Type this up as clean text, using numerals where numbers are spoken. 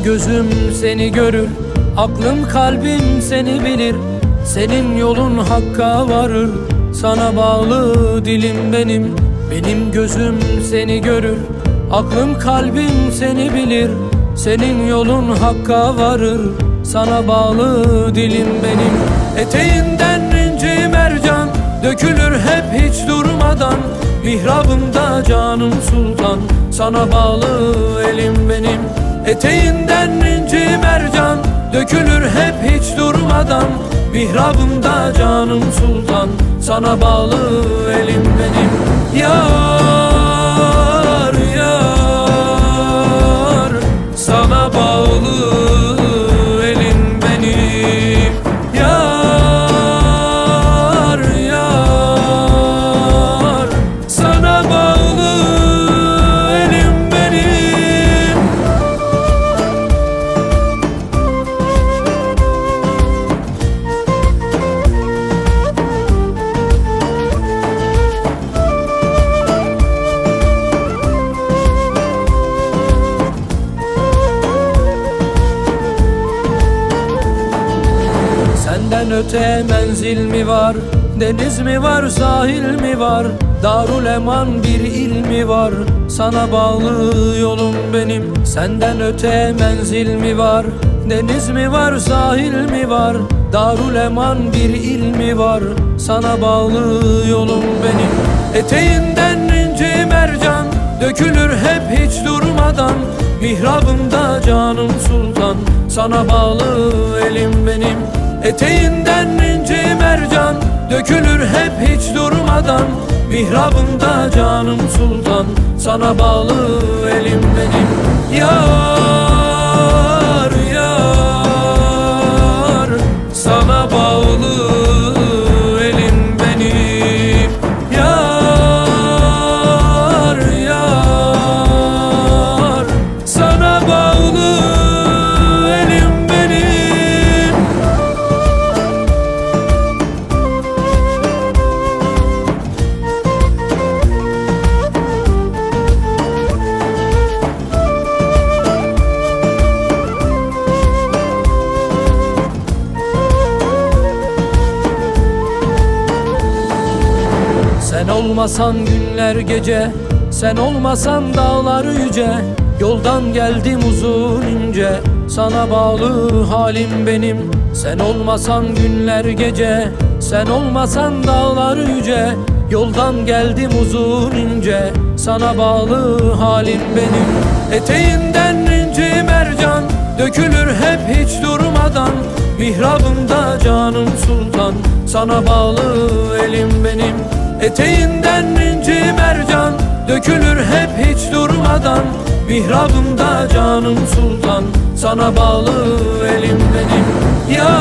Benim gözüm seni görür, aklım kalbim seni bilir. Senin yolun hakka varır, sana bağlı dilim benim. Benim gözüm seni görür, aklım kalbim seni bilir. Senin yolun hakka varır, sana bağlı dilim benim. Eteğinden inci mercan dökülür hep hiç durmadan. Mihrabımda canım sultan, sana bağlı elim benim. Eteğinden inci mercan dökülür hep hiç durmadan. Mihrabımda canım sultan, sana bağlı elim benim. Yar yar, sana bağlı elim benim. Yar yar, sana bağlı elim benim. Senden öte menzil mi var, deniz mi var, sahil mi var? Darul Eman bir il mi var, sana bağlı yolum benim. Senden öte menzil mi var, deniz mi var, sahil mi var? Darul Eman bir il mi var, sana bağlı yolum benim. Eteğinden inci mercan dökülür hep hiç durmadan. Mihrabımda canım sultan, sana bağlı elim benim. Eteğinden inci mercan dökülür hep hiç durmadan. Mihrabımda canım sultan, sana bağlı elim benim. Yar yar, sana bağlı elim benim. Yar yar, sana bağlı elim benim. Sen olmasan günler gece, sen olmasan dağlar yüce. Yoldan geldim uzun ince, sana bağlı halim benim. Sen olmasan günler gece, sen olmasan dağlar yüce. Yoldan geldim uzun ince, sana bağlı halim benim. Eteğinden inci mercan dökülür hep hiç durmadan. Mihrabımda canım sultan, sana bağlı elim benim. Eteğinden inci mercan dökülür hep hiç durmadan. Mihrabımda canım sultan, sana bağlı elim benim. Ya